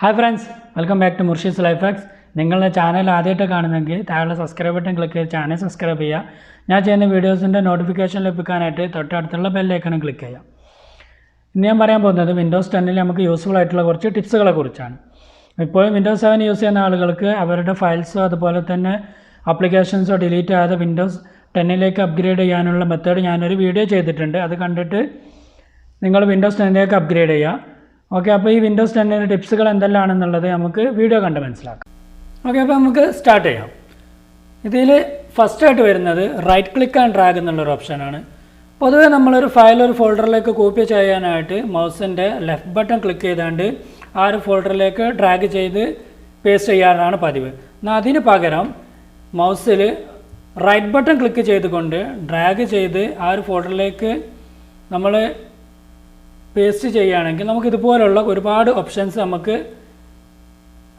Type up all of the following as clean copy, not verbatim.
Hi friends, welcome back to Murshid's Life Hacks. നിങ്ങളുടെ channel ആദ്യമായിട്ട് കാണുന്നെങ്കിൽ താഴെ സബ്സ്ക്രൈബ് ബട്ടൺ ക്ലിക്ക് ചെയ്ത് ചാനൽ സബ്സ്ക്രൈബ് ചെയ്യുക. ഞാൻ ചെയ്യുന്ന വീഡിയോസിൻ്റെ നോട്ടിഫിക്കേഷൻ ലഭിക്കാനായിട്ട് തൊട്ടടുത്തുള്ള ബെല്ലൈക്കണും ക്ലിക്ക് ചെയ്യാം. ഇന്ന് ഞാൻ പറയാൻ പോകുന്നത് വിൻഡോസ് 10ൽ നമുക്ക് യൂസ്ഫുൾ ആയിട്ടുള്ള കുറച്ച് ടിപ്സുകളെ കുറിച്ചാണ്. ഇപ്പോൾ വിൻഡോസ് 7 യൂസ് ചെയ്യുന്ന ആളുകൾക്ക് അവരുടെ ഫയൽസോ അതുപോലെ തന്നെ ആപ്ലിക്കേഷൻസോ ഡിലീറ്റ് ചെയ്യാതെ വിൻഡോസ് 10ലേക്ക് അപ്ഗ്രേഡ് ചെയ്യാനുള്ള മെത്തേഡ് ഞാനൊരു വീഡിയോ ചെയ്തിട്ടുണ്ട്. അത് കണ്ടിട്ട് നിങ്ങൾ വിൻഡോസ് 10ലേക്ക് അപ്ഗ്രേഡ് ചെയ്യുക. ഓക്കെ, അപ്പോൾ ഈ വിൻഡോസ് 10ൻ്റെ ടിപ്സുകൾ എന്തെല്ലാമാണെന്നുള്ളത് നമുക്ക് വീഡിയോ കണ്ട് മനസ്സിലാക്കാം. ഓക്കെ, അപ്പോൾ നമുക്ക് സ്റ്റാർട്ട് ചെയ്യാം. ഇതിൽ ഫസ്റ്റായിട്ട് വരുന്നത് റൈറ്റ് ക്ലിക്ക് ആൻഡ് ഡ്രാഗ് എന്നുള്ളൊരു ഓപ്ഷനാണ്. പൊതുവേ നമ്മളൊരു ഫയൽ ഒരു ഫോൾഡറിലേക്ക് കോപ്പി ചെയ്യാനായിട്ട് മൗസിൻ്റെ ലെഫ്റ്റ് ബട്ടൺ ക്ലിക്ക് ചെയ്താണ്ട് ആ ഒരു ഫോൾഡറിലേക്ക് ഡ്രാഗ് ചെയ്ത് പേസ്റ്റ് ചെയ്യാനാണ് പതിവ്. എന്നാൽ അതിന് പകരം മൗസിൽ റൈറ്റ് ബട്ടൺ ക്ലിക്ക് ചെയ്തുകൊണ്ട് ഡ്രാഗ് ചെയ്ത് ആ ഒരു ഫോൾഡറിലേക്ക് നമ്മൾ പേസ്റ്റ് ചെയ്യുകയാണെങ്കിൽ നമുക്ക് ഇതുപോലുള്ള ഒരുപാട് ഓപ്ഷൻസ് നമുക്ക്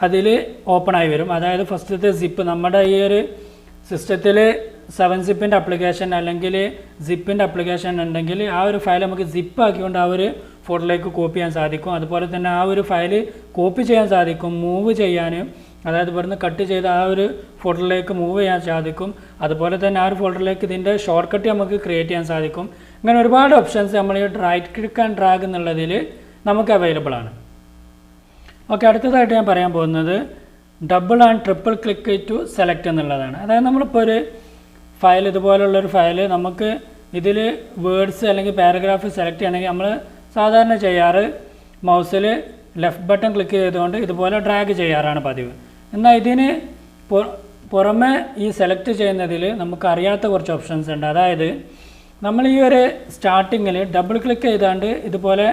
അതിൽ ഓപ്പണായി വരും. അതായത് ഫസ്റ്റത്തെ സിപ്പ്, നമ്മുടെ ഈ ഒരു സിസ്റ്റത്തിൽ 7-സിപ്പിൻ്റെ ആപ്ലിക്കേഷൻ അല്ലെങ്കിൽ സിപ്പിൻ്റെ ആപ്ലിക്കേഷൻ ഉണ്ടെങ്കിൽ ആ ഒരു ഫയൽ നമുക്ക് സിപ്പ് ആക്കിക്കൊണ്ട് ആ ഒരു ഫോൾഡറിലേക്ക് കോപ്പി ചെയ്യാൻ സാധിക്കും. അതുപോലെ തന്നെ ആ ഒരു ഫയൽ കോപ്പി ചെയ്യാൻ സാധിക്കും, മൂവ് ചെയ്യാനും, അതായത് ഇവിടുന്ന് കട്ട് ചെയ്ത് ആ ഒരു ഫോൾഡറിലേക്ക് മൂവ് ചെയ്യാൻ സാധിക്കും. അതുപോലെ തന്നെ ആ ഒരു ഫോൾഡറിലേക്ക് ഇതിൻ്റെ ഷോർട്ട് കട്ട് നമുക്ക് ക്രിയേറ്റ് ചെയ്യാൻ സാധിക്കും. ഇങ്ങനെ ഒരുപാട് ഓപ്ഷൻസ് നമ്മൾ ഈ റൈറ്റ് ക്ലിക്ക് ആൻഡ് ഡ്രാഗ് എന്നുള്ളതിൽ നമുക്ക് അവൈലബിൾ ആണ്. ഓക്കെ, അടുത്തതായിട്ട് ഞാൻ പറയാൻ പോകുന്നത് double and triple click to select എന്നുള്ളതാണ്. അതായത് നമ്മളിപ്പോൾ ഒരു ഫയൽ, ഇതുപോലുള്ളൊരു ഫയൽ നമുക്ക് ഇതിൽ വേർഡ്സ് അല്ലെങ്കിൽ പാരഗ്രാഫ് സെലക്ട് ചെയ്യണമെങ്കിൽ നമ്മൾ സാധാരണ ചെയ്യാറ് മൗസിൽ ലെഫ്റ്റ് ബട്ടൺ ക്ലിക്ക് ചെയ്തുകൊണ്ട് ഇതുപോലെ ഡ്രാഗ് ചെയ്യാറാണ് പതിവ്. എന്നാൽ ഇതിന് പുറമെ ഈ സെലക്ട് ചെയ്യുന്നതിൽ നമുക്ക് അറിയാത്ത കുറച്ച് ഓപ്ഷൻസ് ഉണ്ട്. അതായത് നമ്മൾ ഈ ഒരു സ്റ്റാർട്ടിങ്ങിൽ ഡബിൾ ക്ലിക്ക് ചെയ്താണ്ട് ഇതുപോലെ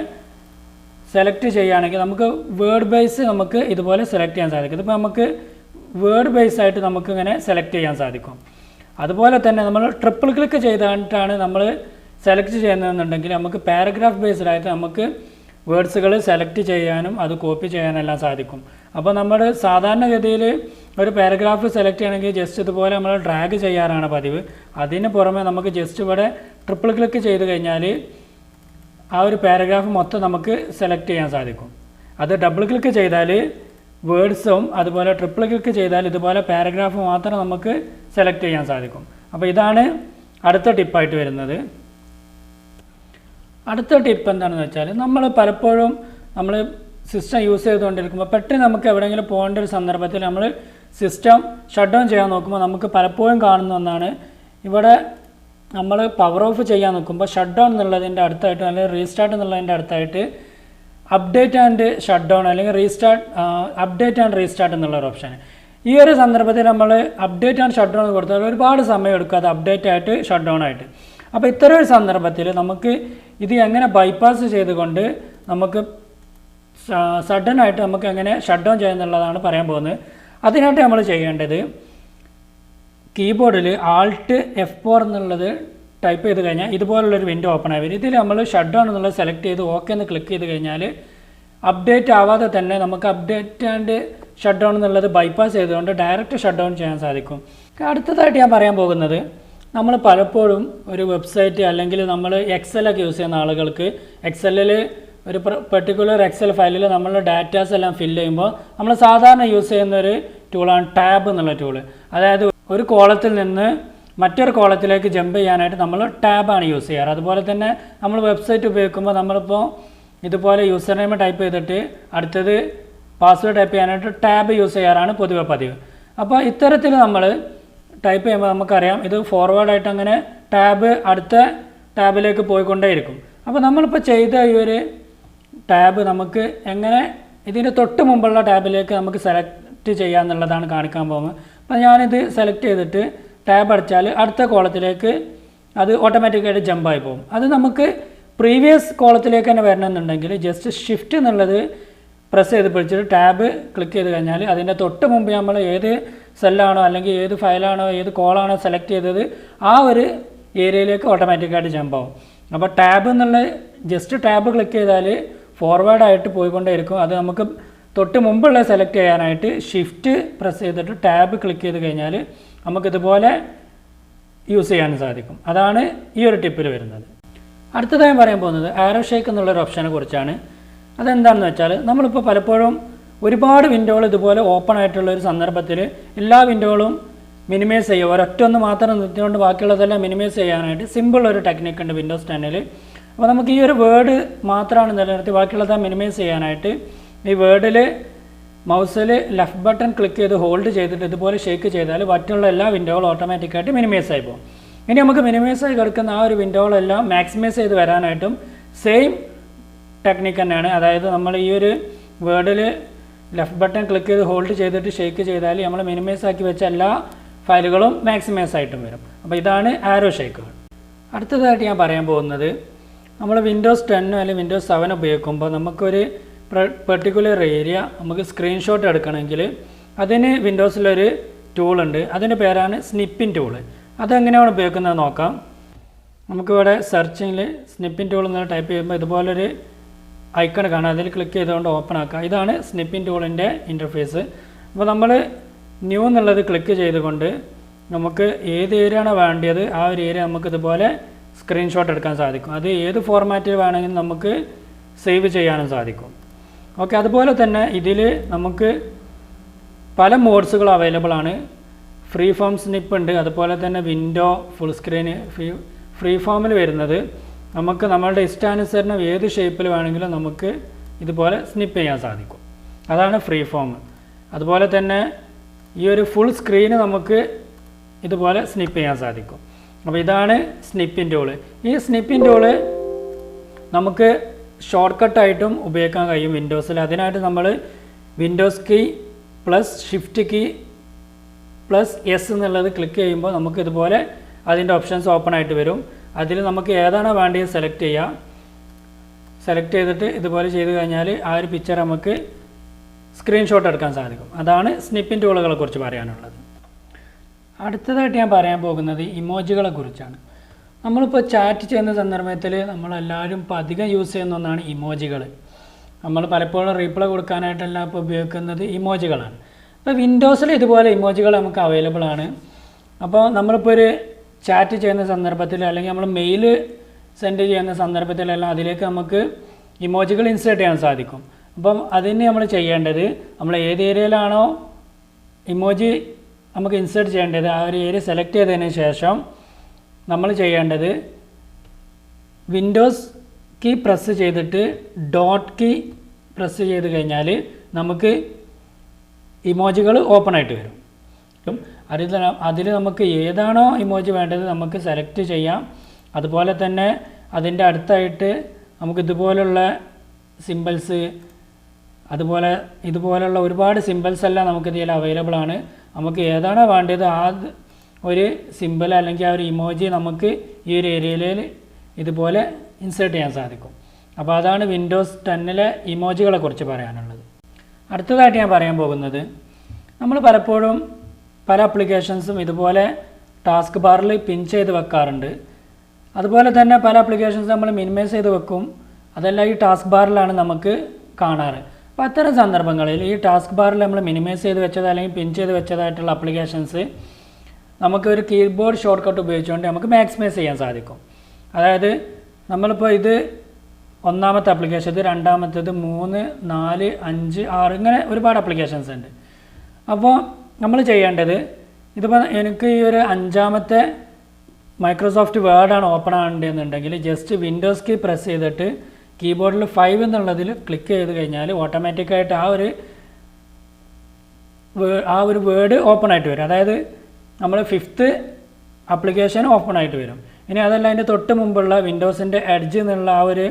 സെലക്ട് ചെയ്യുകയാണെങ്കിൽ നമുക്ക് വേർഡ് ബേസ് നമുക്ക് ഇതുപോലെ സെലക്ട് ചെയ്യാൻ സാധിക്കും. ഇതിപ്പോൾ നമുക്ക് വേർഡ് ബേസ് ആയിട്ട് നമുക്ക് ഇങ്ങനെ സെലക്ട് ചെയ്യാൻ സാധിക്കും. അതുപോലെ തന്നെ നമ്മൾ ട്രിപ്പിൾ ക്ലിക്ക് ചെയ്തിട്ടാണ് നമ്മൾ സെലക്ട് ചെയ്യുന്നതെന്നുണ്ടെങ്കിൽ നമുക്ക് പാരഗ്രാഫ് ബേസ്ഡ് ആയിട്ട് നമുക്ക് വേർഡ്സുകൾ സെലക്ട് ചെയ്യാനും അത് കോപ്പി ചെയ്യാനെല്ലാം സാധിക്കും. അപ്പോൾ നമ്മൾ സാധാരണഗതിയിൽ ഒരു പാരഗ്രാഫ് സെലക്ട് ചെയ്യണമെങ്കിൽ ജസ്റ്റ് ഇതുപോലെ നമ്മൾ ഡ്രാഗ് ചെയ്യാറാണ് പതിവ്. അതിന് പുറമെ നമുക്ക് ജസ്റ്റ് ഇവിടെ ട്രിപ്പിൾ ക്ലിക്ക് ചെയ്ത് കഴിഞ്ഞാൽ ആ ഒരു പാരഗ്രാഫ് മൊത്തം നമുക്ക് സെലക്ട് ചെയ്യാൻ സാധിക്കും. അത് ഡബിൾ ക്ലിക്ക് ചെയ്താൽ വേർഡ്സും അതുപോലെ ട്രിപ്പിൾ ക്ലിക്ക് ചെയ്താൽ ഇതുപോലെ പാരഗ്രാഫ് മാത്രം നമുക്ക് സെലക്ട് ചെയ്യാൻ സാധിക്കും. അപ്പോൾ ഇതാണ് അടുത്ത ടിപ്പായിട്ട് വരുന്നത്. അടുത്ത ടിപ്പ് എന്താണെന്ന് വെച്ചാൽ നമ്മൾ പലപ്പോഴും നമ്മൾ സിസ്റ്റം യൂസ് ചെയ്തുകൊണ്ടിരിക്കുമ്പോൾ പെട്ടെന്ന് നമുക്ക് എവിടെയെങ്കിലും പോകേണ്ട ഒരു സന്ദർഭത്തിൽ നമ്മൾ സിസ്റ്റം ഷട്ട് ഡൗൺ ചെയ്യാൻ നോക്കുമ്പോൾ നമുക്ക് പലപ്പോഴും കാണുന്ന ഒന്നാണ്, ഇവിടെ നമ്മൾ പവർ ഓഫ് ചെയ്യാൻ നോക്കുമ്പോൾ ഷട്ട് ഡൗൺ എന്നുള്ളതിൻ്റെ അടുത്തായിട്ട് അല്ലെങ്കിൽ റീസ്റ്റാർട്ട് എന്നുള്ളതിൻ്റെ അടുത്തായിട്ട് അപ്ഡേറ്റ് ആൻഡ് ഷട്ട് ഡൗൺ അല്ലെങ്കിൽ അപ്ഡേറ്റ് ആൻഡ് റീസ്റ്റാർട്ട് എന്നുള്ളൊരു ഓപ്ഷൻ. ഈ ഒരു സന്ദർഭത്തിൽ നമ്മൾ അപ്ഡേറ്റ് ആൻഡ് ഷട്ട് ഡൗൺ കൊടുത്താൽ ഒരുപാട് സമയം എടുക്കും അത് അപ്ഡേറ്റ് ആയിട്ട് ഷട്ട് ഡൗൺ ആയിട്ട്. അപ്പോൾ ഇത്തരം ഒരു സന്ദർഭത്തിൽ നമുക്ക് ഇത് എങ്ങനെ ബൈപ്പാസ് ചെയ്തുകൊണ്ട് നമുക്ക് സഡനായിട്ട് നമുക്ക് എങ്ങനെ ഷട്ട് ഡൗൺ ചെയ്യുന്നുള്ളതാണ് പറയാൻ പോകുന്നത്. അതിനായിട്ട് നമ്മൾ ചെയ്യേണ്ടത് കീബോർഡിൽ Alt F4 എന്നുള്ളത് ടൈപ്പ് ചെയ്ത് കഴിഞ്ഞാൽ ഇതുപോലുള്ളൊരു വിൻഡോ ഓപ്പൺ ആയി വരും. ഇതിൽ നമ്മൾ ഷട്ട് ഡൗൺ എന്നുള്ളത് സെലക്ട് ചെയ്ത് ഓക്കെ എന്ന് ക്ലിക്ക് ചെയ്ത് കഴിഞ്ഞാൽ അപ്ഡേറ്റ് ആവാതെ തന്നെ നമുക്ക് അപ്ഡേറ്റ് ആൻഡ് ഷട്ട് ഡൗൺ എന്നുള്ളത് ബൈപ്പാസ് ചെയ്തുകൊണ്ട് ഡയറക്റ്റ് ഷട്ട് ഡൗൺ ചെയ്യാൻ സാധിക്കും. അടുത്തതായിട്ട് ഞാൻ പറയാൻ പോകുന്നത്, നമ്മൾ പലപ്പോഴും ഒരു വെബ്സൈറ്റ് അല്ലെങ്കിൽ നമ്മൾ എക്സലൊക്കെ യൂസ് ചെയ്യുന്ന ആളുകൾക്ക് എക്സലിൽ ഒരു പെർട്ടിക്കുലർ എക്സൽ ഫയലിൽ നമ്മൾ ഡാറ്റാസ് എല്ലാം ഫില്ല് ചെയ്യുമ്പോൾ നമ്മൾ സാധാരണ യൂസ് ചെയ്യുന്ന ഒരു ടൂളാണ് ടാബ് എന്നുള്ള ടൂള്. അതായത് ഒരു കോളത്തിൽ നിന്ന് മറ്റൊരു കോളത്തിലേക്ക് ജമ്പ് ചെയ്യാനായിട്ട് നമ്മൾ ടാബാണ് യൂസ് ചെയ്യാറ്. അതുപോലെ തന്നെ നമ്മൾ വെബ്സൈറ്റ് ഉപയോഗിക്കുമ്പോൾ നമ്മളിപ്പോൾ ഇതുപോലെ യൂസർ നെയിം ടൈപ്പ് ചെയ്തിട്ട് അടുത്തത് പാസ്വേഡ് ടൈപ്പ് ചെയ്യാനായിട്ട് ടാബ് യൂസ് ചെയ്യാറാണ് പൊതുവെ പതിവ്. അപ്പോൾ ഇത്തരത്തിൽ നമ്മൾ ടൈപ്പ് ചെയ്യുമ്പോൾ നമുക്കറിയാം ഇത് ഫോർവേഡായിട്ട് അങ്ങനെ ടാബ് അടുത്ത ടാബിലേക്ക് പോയിക്കൊണ്ടേയിരിക്കും. അപ്പോൾ നമ്മളിപ്പോൾ ചെയ്ത ഈ ഒരു ടാബ് നമുക്ക് എങ്ങനെ ഇതിൻ്റെ തൊട്ട് മുമ്പുള്ള ടാബിലേക്ക് നമുക്ക് സെലക്ട് ചെയ്യാമെന്നുള്ളതാണ് കാണിക്കാൻ പോകുന്നത്. അപ്പോൾ ഞാനിത് സെലക്ട് ചെയ്തിട്ട് ടാബ് അടച്ചാൽ അടുത്ത കോളത്തിലേക്ക് അത് ഓട്ടോമാറ്റിക്കായിട്ട് ജമ്പായി പോകും. അത് നമുക്ക് പ്രീവിയസ് കോളത്തിലേക്ക് തന്നെ വരണമെന്നുണ്ടെങ്കിൽ ജസ്റ്റ് ഷിഫ്റ്റ് എന്നുള്ളത് പ്രസ് ചെയ്ത് പിടിച്ചിട്ട് ടാബ് ക്ലിക്ക് ചെയ്ത് കഴിഞ്ഞാൽ അതിൻ്റെ തൊട്ട് മുമ്പ് നമ്മൾ ഏത് സെല്ലാണോ അല്ലെങ്കിൽ ഏത് ഫയലാണോ ഏത് കോളാണോ സെലക്ട് ചെയ്തത് ആ ഒരു ഏരിയയിലേക്ക് ഓട്ടോമാറ്റിക്കായിട്ട് ജമ്പ് ആവും. അപ്പോൾ ടാബ് എന്നുള്ള ജസ്റ്റ് ടാബ് ക്ലിക്ക് ചെയ്താൽ ഫോർവേഡായിട്ട് പോയിക്കൊണ്ടേയിരിക്കും. അത് നമുക്ക് തൊട്ട് മുമ്പുള്ള സെലക്ട് ചെയ്യാനായിട്ട് ഷിഫ്റ്റ് പ്രസ് ചെയ്തിട്ട് ടാബ് ക്ലിക്ക് ചെയ്ത് കഴിഞ്ഞാൽ നമുക്കിതുപോലെ യൂസ് ചെയ്യാൻ സാധിക്കും. അതാണ് ഈ ഒരു ടിപ്പിൽ വരുന്നത്. അടുത്തതായി പറയാൻ പോകുന്നത് Aero Shake എന്നുള്ളൊരു ഓപ്ഷനെ കുറിച്ചാണ്. അതെന്താണെന്ന് വെച്ചാൽ നമ്മളിപ്പോൾ പലപ്പോഴും ഒരുപാട് വിൻഡോകൾ ഇതുപോലെ ഓപ്പൺ ആയിട്ടുള്ള ഒരു സന്ദർഭത്തിൽ എല്ലാ വിൻഡോകളും മിനിമൈസ് ചെയ്യുക. ഒരൊറ്റൊന്ന് മാത്രം നിർത്തിക്കൊണ്ട് ബാക്കിയുള്ളതെല്ലാം മിനിമൈസ് ചെയ്യാനായിട്ട് സിമ്പിൾ ഒരു ടെക്നിക്ക് ഉണ്ട് വിൻഡോസ് 10-ൽ. അപ്പോൾ നമുക്ക് ഈ ഒരു വേർഡ് മാത്രമാണ് നിലനിർത്തി ബാക്കിയുള്ളതെല്ലാം മിനിമൈസ് ചെയ്യാനായിട്ട് ഈ വേർഡിൽ മൗസിൽ ലെഫ്റ്റ് ബട്ടൺ ക്ലിക്ക് ചെയ്ത് ഹോൾഡ് ചെയ്തിട്ട് ഇതുപോലെ ഷേക്ക് ചെയ്താൽ മറ്റുള്ള എല്ലാ വിൻഡോകളും ഓട്ടോമാറ്റിക്കായിട്ട് മിനിമൈസ് ആയി പോകും. ഇനി നമുക്ക് മിനിമൈസ് ആയി കിടക്കുന്ന ആ ഒരു വിൻഡോകളെല്ലാം മാക്സിമൈസ് ചെയ്ത് വരാനായിട്ടും സെയിം ടെക്നിക്ക് തന്നെയാണ്. അതായത് നമ്മൾ ഈ ഒരു വേർഡിൽ ലെഫ്റ്റ് ബട്ടൺ ക്ലിക്ക് ചെയ്ത് ഹോൾഡ് ചെയ്തിട്ട് ഷേക്ക് ചെയ്താൽ നമ്മൾ മിനിമൈസ് ആക്കി വെച്ച എല്ലാ ഫയലുകളും മാക്സിമൈസ് ആയിട്ടും വരും. അപ്പോൾ ഇതാണ് ആരോ ഷേക്കുകൾ. അടുത്തതായിട്ട് ഞാൻ പറയാൻ പോകുന്നത് നമ്മൾ വിൻഡോസ് 10 അല്ലെങ്കിൽ വിൻഡോസ് 7 ഉപയോഗിക്കുമ്പോൾ നമുക്കൊരു പെർട്ടിക്കുലർ ഏരിയ നമുക്ക് സ്ക്രീൻഷോട്ട് എടുക്കണമെങ്കിൽ അതിന് വിൻഡോസിലൊരു ടൂളുണ്ട്. അതിൻ്റെ പേരാണ് സ്നിപ്പിംഗ് ടൂള്. അതെങ്ങനെയാണ് ഉപയോഗിക്കുന്നത് നോക്കാം. നമുക്കിവിടെ സെർച്ചിങ്ങിൽ സ്നിപ്പിംഗ് ടൂൾ എന്ന് ടൈപ്പ് ചെയ്യുമ്പോൾ ഇതുപോലൊരു ഐക്കൺ കാണാം. അതിൽ ക്ലിക്ക് ചെയ്തുകൊണ്ട് ഓപ്പൺ ആക്കുക. ഇതാണ് സ്നിപ്പിംഗ് ടൂളിൻ്റെ ഇൻ്റർഫേസ്. അപ്പോൾ നമ്മൾ ന്യൂ എന്നുള്ളത് ക്ലിക്ക് ചെയ്തുകൊണ്ട് നമുക്ക് ഏത് ഏരിയ ആണോ വേണ്ടത് ആ ഒരു ഏരിയ നമുക്ക് ഇതുപോലെ സ്ക്രീൻഷോട്ട് എടുക്കാൻ സാധിക്കും. അത് ഏത് ഫോർമാറ്റിൽ വേണമെങ്കിലും നമുക്ക് സേവ് ചെയ്യാനും സാധിക്കും. ഓക്കെ, അതുപോലെ തന്നെ ഇതിൽ നമുക്ക് പല മോഡ്സുകൾ അവൈലബിൾ ആണ്. ഫ്രീ ഫോം സ്നിപ്പ് ഉണ്ട്, അതുപോലെ തന്നെ വിൻഡോ ഫുൾ സ്ക്രീന് ഫ്രീ ഫോമിൽ വരുന്നത് നമുക്ക് നമ്മളുടെ ഇഷ്ടാനുസരണം ഏത് ഷേപ്പിൽ വേണമെങ്കിലും നമുക്ക് ഇതുപോലെ സ്നിപ്പ് ചെയ്യാൻ സാധിക്കും. അതാണ് ഫ്രീ ഫോം. അതുപോലെ തന്നെ ഈ ഒരു ഫുൾ സ്ക്രീന് നമുക്ക് ഇതുപോലെ സ്നിപ്പ് ചെയ്യാൻ സാധിക്കും. അപ്പോൾ ഇതാണ് സ്നിപ്പിംഗ് ടൂള്. ഈ സ്നിപ്പിംഗ് ടൂള് നമുക്ക് ഷോർട്ട് കട്ടായിട്ടും ഉപയോഗിക്കാൻ കഴിയും വിൻഡോസിൽ. അതിനായിട്ട് നമ്മൾ Windows key plus shift key plus S എന്നുള്ളത് ക്ലിക്ക് ചെയ്യുമ്പോൾ നമുക്ക് ഇതുപോലെ അതിൻ്റെ ഓപ്ഷൻസ് ഓപ്പൺ ആയിട്ട് വരും. അതിൽ നമുക്ക് ഏതാണോ വേണ്ടത് സെലക്ട് ചെയ്യാം. സെലക്ട് ചെയ്തിട്ട് ഇതുപോലെ ചെയ്ത് കഴിഞ്ഞാൽ ആ ഒരു പിക്ചർ നമുക്ക് സ്ക്രീൻഷോട്ട് എടുക്കാൻ സാധിക്കും. അതാണ് സ്നിപ്പിംഗ് ടൂളുകളെ കുറിച്ച് പറയാനുള്ളത്. അടുത്തതായിട്ട് ഞാൻ പറയാൻ പോകുന്നത് ഇമോജികളെ കുറിച്ചാണ്. നമ്മളിപ്പോൾ ചാറ്റ് ചെയ്യുന്ന സന്ദർഭത്തിൽ നമ്മളെല്ലാവരും ഇപ്പോൾ അധികം യൂസ് ചെയ്യുന്ന ഒന്നാണ് ഇമോജികൾ. നമ്മൾ പലപ്പോഴും റീപ്ലൈ കൊടുക്കാനായിട്ടെല്ലാം ഇപ്പോൾ ഉപയോഗിക്കുന്നത് ഇമോജികളാണ്. ഇപ്പോൾ വിൻഡോസിൽ ഇതുപോലെ ഇമോജികൾ നമുക്ക് അവൈലബിൾ ആണ്. അപ്പോൾ നമ്മളിപ്പോൾ ഒരു ചാറ്റ് ചെയ്യുന്ന സന്ദർഭത്തിൽ അല്ലെങ്കിൽ നമ്മൾ മെയിൽ സെൻഡ് ചെയ്യുന്ന സന്ദർഭത്തിലെല്ലാം അതിലേക്ക് നമുക്ക് ഇമോജികൾ ഇൻസേർട്ട് ചെയ്യാൻ സാധിക്കും. അപ്പം അതിന് നമ്മൾ ചെയ്യേണ്ടത് നമ്മൾ ഏത് ഏരിയയിലാണോ ഇമോജി നമുക്ക് ഇൻസേർട്ട് ചെയ്യേണ്ടത് ആ ഒരു ഏരിയ സെലക്ട് ചെയ്തതിന് ശേഷം നമ്മൾ ചെയ്യേണ്ടത് വിൻഡോസ് കീ പ്രസ് ചെയ്തിട്ട് ഡോട്ട് കീ പ്രസ് ചെയ്ത് കഴിഞ്ഞാൽ നമുക്ക് ഇമോജികൾ ഓപ്പൺ ആയിട്ട് വരും. അതിൽ നമുക്ക് ഏതാണോ ഇമോജി വേണ്ടത് നമുക്ക് സെലക്ട് ചെയ്യാം. അതുപോലെ തന്നെ അതിൻ്റെ അടുത്തായിട്ട് നമുക്ക് ഇതുപോലുള്ള സിമ്പിൾസ് അതുപോലെ ഇതുപോലുള്ള ഒരുപാട് സിമ്പിൾസ് എല്ലാം നമുക്ക് ഇതിൽ അവൈലബിൾ ആണ്. നമുക്ക് ഏതാണോ വേണ്ടത് ആ ഒരു സിമ്പിൾ അല്ലെങ്കിൽ ആ ഒരു ഇമോജി നമുക്ക് ഈ ഒരു ഏരിയയിൽ ഇതുപോലെ ഇൻസേർട്ട് ചെയ്യാൻ സാധിക്കും. അപ്പോൾ അതാണ് വിൻഡോസ് 10-ലെ ഇമോജികളെ കുറിച്ച് പറയാനുള്ളത്. അടുത്തതായിട്ട് ഞാൻ പറയാൻ പോകുന്നത് നമ്മൾ പലപ്പോഴും പല ആപ്ലിക്കേഷൻസും ഇതുപോലെ ടാസ്ക് ബാറിൽ പിൻ ചെയ്ത് വെക്കാറുണ്ട്. അതുപോലെ തന്നെ പല ആപ്ലിക്കേഷൻസ് നമ്മൾ മിനിമൈസ് ചെയ്ത് വെക്കും. അതെല്ലാം ഈ ടാസ്ക് ബാറിലാണ് നമുക്ക് കാണാറ്. അപ്പോൾ അത്തരം സന്ദർഭങ്ങളിൽ ഈ ടാസ്ക് ബാറിൽ നമ്മൾ മിനിമൈസ് ചെയ്ത് വെച്ചത് അല്ലെങ്കിൽ പിൻ ചെയ്ത് വെച്ചതായിട്ടുള്ള ആപ്ലിക്കേഷൻസ് നമുക്ക് ഒരു കീബോർഡ് ഷോർട്ട് കട്ട് ഉപയോഗിച്ചുകൊണ്ട് നമുക്ക് മാക്സിമൈസ് ചെയ്യാൻ സാധിക്കും. അതായത് നമ്മളിപ്പോൾ ഇത് ഒന്നാമത്തെ ആപ്ലിക്കേഷൻ, ഇത് രണ്ടാമത്തേത്, 3, 4, 5, 6 ഇങ്ങനെ ഒരുപാട് ആപ്ലിക്കേഷൻസ് ഉണ്ട്. അപ്പോൾ നമ്മൾ ചെയ്യേണ്ടത് ഇതിപ്പോൾ എനിക്ക് ഈ ഒരു 5ാമത്തെ മൈക്രോസോഫ്റ്റ് വേർഡാണ് ഓപ്പൺ ആകേണ്ടതെന്നുണ്ടെങ്കിൽ ജസ്റ്റ് വിൻഡോസ് കീ പ്രസ് ചെയ്തിട്ട് കീബോർഡിൽ 5 എന്നുള്ളതിൽ ക്ലിക്ക് ചെയ്ത് കഴിഞ്ഞാൽ ഓട്ടോമാറ്റിക്കായിട്ട് ആ ഒരു വേർഡ് ഓപ്പൺ ആയിട്ട് വരും. അതായത് നമ്മൾ 5th ആപ്ലിക്കേഷൻ ഓപ്പൺ ആയിട്ട് വരും. ഇനി അതല്ല അതിൻ്റെ തൊട്ട് മുമ്പുള്ള വിൻഡോസിൻ്റെ എഡ്ജ് എന്നുള്ള ആ ഒരു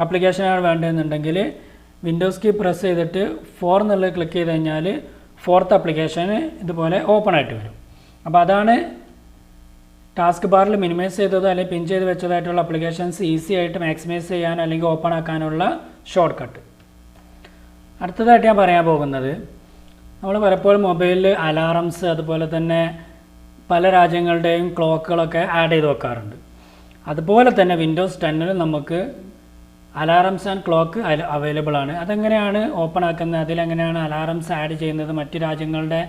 ആപ്ലിക്കേഷനാണ് വേണ്ടതെന്നുണ്ടെങ്കിൽ വിൻഡോസ് കീ പ്രസ് ചെയ്തിട്ട് 4 എന്നുള്ളത് ക്ലിക്ക് ചെയ്ത് കഴിഞ്ഞാൽ 4th ആപ്ലിക്കേഷന് ഇതുപോലെ ഓപ്പൺ ആയിട്ട് വരും. അപ്പോൾ അതാണ് ടാസ്ക് ബാറിൽ മിനിമൈസ് ചെയ്തതോ അല്ലെങ്കിൽ പിൻ ചെയ്ത് വെച്ചതായിട്ടുള്ള ആപ്ലിക്കേഷൻസ് ഈസി ആയിട്ട് മാക്സിമൈസ് ചെയ്യാൻ അല്ലെങ്കിൽ ഓപ്പൺ ആക്കാനുള്ള ഷോർട്ട് കട്ട്. അടുത്തതായിട്ട് ഞാൻ പറയാൻ പോകുന്നത് നമ്മൾ പലപ്പോഴും മൊബൈലിൽ അലാറംസ് അതുപോലെ തന്നെ പല രാജ്യങ്ങളുടെയും ക്ലോക്കുകളൊക്കെ ആഡ് ചെയ്ത് വെക്കാറുണ്ട്. അതുപോലെ തന്നെ വിൻഡോസ് 10-ൽ നമുക്ക് അലാറംസ് ആൻഡ് ക്ലോക്ക് അവൈലബിൾ ആണ്. അതെങ്ങനെയാണ് ഓപ്പൺ ആക്കുന്നത്, അതിലെങ്ങനെയാണ് അലാറംസ് ആഡ് ചെയ്യുന്നത്, മറ്റ് രാജ്യങ്ങളുടെ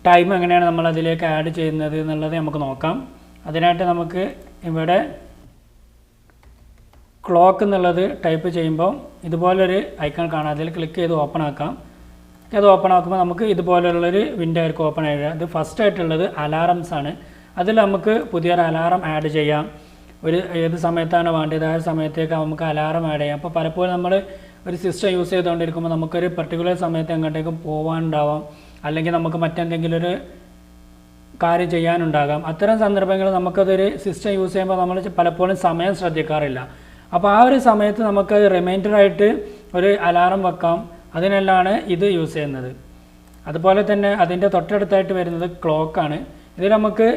ടൈം എങ്ങനെയാണ് നമ്മൾ അതിലേക്ക് ആഡ് ചെയ്യുന്നത് എന്നുള്ളത് നമുക്ക് നോക്കാം. അതിനായിട്ട് നമുക്ക് ഇവിടെ ക്ലോക്ക് എന്നുള്ളത് ടൈപ്പ് ചെയ്യുമ്പോൾ ഇതുപോലൊരു ഐക്കൺ കാണാം. അതിൽ ക്ലിക്ക് ചെയ്ത് ഓപ്പൺ ആക്കാം. അത് ഓപ്പൺ ആക്കുമ്പോൾ നമുക്ക് ഇതുപോലുള്ളൊരു വിൻഡോ ആയിരിക്കും ഓപ്പൺ ആയിട്ട്. ഇത് ഫസ്റ്റ് ആയിട്ടുള്ളത് അലാറംസ് ആണ്. അതിൽ നമുക്ക് പുതിയൊരു അലാറം ആഡ് ചെയ്യാം. ഏത് സമയത്താണ് വേണ്ടത് ആ സമയത്തേക്ക് നമുക്ക് അലാറം ആഡ് ചെയ്യാം. അപ്പോൾ പലപ്പോഴും നമ്മൾ ഒരു സിസ്റ്റം യൂസ് ചെയ്തുകൊണ്ടിരിക്കുമ്പോൾ നമുക്കൊരു പർട്ടിക്കുലർ സമയത്ത് എങ്ങോട്ടേക്കും പോകാനുണ്ടാവാം, അല്ലെങ്കിൽ നമുക്ക് മറ്റെന്തെങ്കിലും ഒരു കാര്യം ചെയ്യാനുണ്ടാകാം. അത്തരം സന്ദർഭങ്ങളിൽ നമുക്കതൊരു സിസ്റ്റം യൂസ് ചെയ്യുമ്പോൾ നമ്മൾ പലപ്പോഴും സമയം ശ്രദ്ധിക്കാറില്ല. അപ്പോൾ ആ ഒരു സമയത്ത് നമുക്കത് റിമൈൻഡറായിട്ട് ഒരു അലാറം വെക്കാം. അതിനെല്ലാം ഇത് യൂസ് ചെയ്യുന്നത്. അതുപോലെ തന്നെ അതിൻ്റെ തൊട്ടടുത്തായിട്ട് വരുന്നത് ക്ലോക്കാണ്. ഇതിൽ നമുക്ക്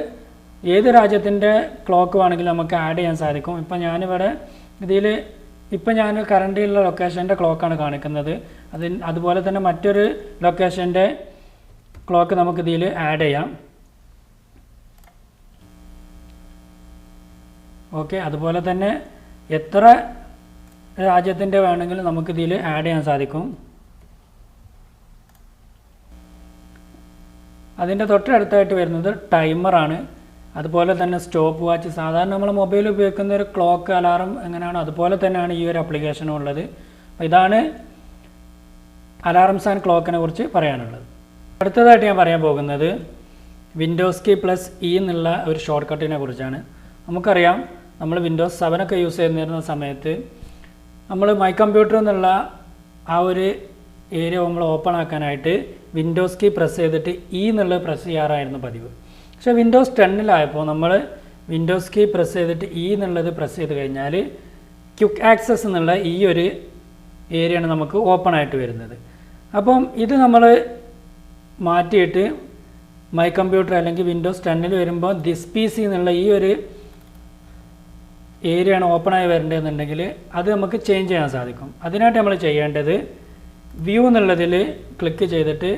ഏത് രാജ്യത്തിൻ്റെ ക്ലോക്ക് വേണമെങ്കിലും നമുക്ക് ആഡ് ചെയ്യാൻ സാധിക്കും. ഇപ്പം ഞാനിവിടെ ഇപ്പം ഞാൻ കറണ്ടിലുള്ള ലൊക്കേഷൻ്റെ ക്ലോക്കാണ് കാണിക്കുന്നത്. അതുപോലെ തന്നെ മറ്റൊരു ലൊക്കേഷൻ്റെ ക്ലോക്ക് നമുക്കിതിൽ ആഡ് ചെയ്യാം. ഓക്കെ, അതുപോലെ തന്നെ എത്ര രാജ്യത്തിൻ്റെ വേണമെങ്കിലും നമുക്കിതിൽ ആഡ് ചെയ്യാൻ സാധിക്കും. അതിൻ്റെ തൊട്ടടുത്തായിട്ട് വരുന്നത് ടൈമറാണ്. അതുപോലെ തന്നെ സ്റ്റോപ്പ് വാച്ച്. സാധാരണ നമ്മൾ മൊബൈൽ ഉപയോഗിക്കുന്ന ഒരു ക്ലോക്ക് അലാറം എങ്ങനെയാണോ അതുപോലെ തന്നെയാണ് ഈ ഒരു ആപ്ലിക്കേഷനും ഉള്ളത്. അപ്പോൾ ഇതാണ് അലാറംസ് ആൻഡ് ക്ലോക്കിനെ കുറിച്ച് പറയാനുള്ളത്. അടുത്തതായിട്ട് ഞാൻ പറയാൻ പോകുന്നത് വിൻഡോസ് കീ പ്ലസ് ഇ എന്നുള്ള ഒരു ഷോർട്ട് കട്ടിനെ കുറിച്ചാണ്. നമുക്കറിയാം, നമ്മൾ വിൻഡോസ് 7 ഒക്കെ യൂസ് ചെയ്യുന്നിരുന്ന സമയത്ത് നമ്മൾ മൈ കമ്പ്യൂട്ടർ എന്നുള്ള ആ ഒരു ഏരിയ നമ്മൾ ഓപ്പൺ ആക്കാനായിട്ട് വിൻഡോസ് കീ പ്രസ് ചെയ്തിട്ട് ഇ എന്നുള്ളത് പ്രസ് ചെയ്യാറായിരുന്നു പതിവ്. പക്ഷേ വിൻഡോസ് 10 നമ്മൾ വിൻഡോസ് കീ പ്രസ് ചെയ്തിട്ട് ഇ എന്നുള്ളത് പ്രസ് ചെയ്ത് കഴിഞ്ഞാൽ ക്വിക്ക് ആക്സസ് എന്നുള്ള ഈ ഒരു ഏരിയയാണ് നമുക്ക് ഓപ്പൺ ആയിട്ട് വരുന്നത്. അപ്പം ഇത് നമ്മൾ മാറ്റിയിട്ട് മൈ കമ്പ്യൂട്ടർ അല്ലെങ്കിൽ വിൻഡോസ് 10 വരുമ്പോൾ ദിസ് പി സി എന്നുള്ള ഈ ഒരു ഏരിയയാണ് ഓപ്പണായി വരേണ്ടതെന്നുണ്ടെങ്കിൽ അത് നമുക്ക് ചേഞ്ച് ചെയ്യാൻ സാധിക്കും. അതിനായിട്ട് നമ്മൾ ചെയ്യേണ്ടത് വ്യൂ എന്നുള്ളതിൽ ക്ലിക്ക് ചെയ്തിട്ട്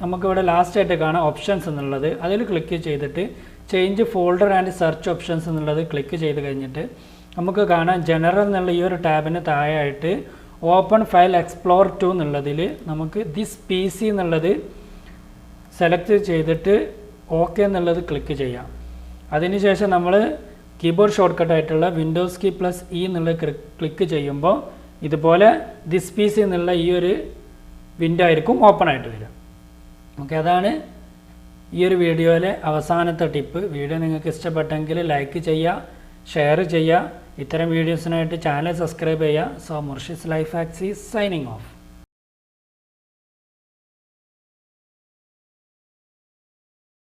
നമുക്കിവിടെ ലാസ്റ്റായിട്ട് കാണാം ഓപ്ഷൻസ് എന്നുള്ളത്. അതിൽ ക്ലിക്ക് ചെയ്തിട്ട് change folder and search options എന്നുള്ളത് ക്ലിക്ക് ചെയ്ത് കഴിഞ്ഞിട്ട് നമുക്ക് കാണാം ജനറൽ എന്നുള്ള ഈ ഒരു ടാബിന് താഴെയായിട്ട് ഓപ്പൺ ഫയൽ എക്സ്പ്ലോർ 2 എന്നുള്ളതിൽ നമുക്ക് ദിസ് പി സി എന്നുള്ളത് സെലക്ട് ചെയ്തിട്ട് ഓക്കെ എന്നുള്ളത് ക്ലിക്ക് ചെയ്യാം. അതിനുശേഷം നമ്മൾ കീബോർഡ് ഷോർട്ട് കട്ടായിട്ടുള്ള വിൻഡോസ് കീ പ്ലസ് ഇ എന്നുള്ളത് ക്ലിക്ക് ചെയ്യുമ്പോൾ ഇതുപോലെ ദിസ് പി സി എന്നുള്ള ഈ ഒരു വിൻഡോ ആയിരിക്കും ഓപ്പൺ ആയിട്ട് വരിക. ഓക്കെ, അതാണ് ഈ ഒരു വീഡിയോയിലെ അവസാനത്തെ ടിപ്പ്. വീഡിയോ നിങ്ങൾക്ക് ഇഷ്ടപ്പെട്ടെങ്കിൽ ലൈക്ക് ചെയ്യുക, ഷെയർ ചെയ്യുക. ഇത്തരം വീഡിയോസിനായിട്ട് ചാനൽ സബ്സ്ക്രൈബ് ചെയ്യുക. So Murshi's life hacks is signing of.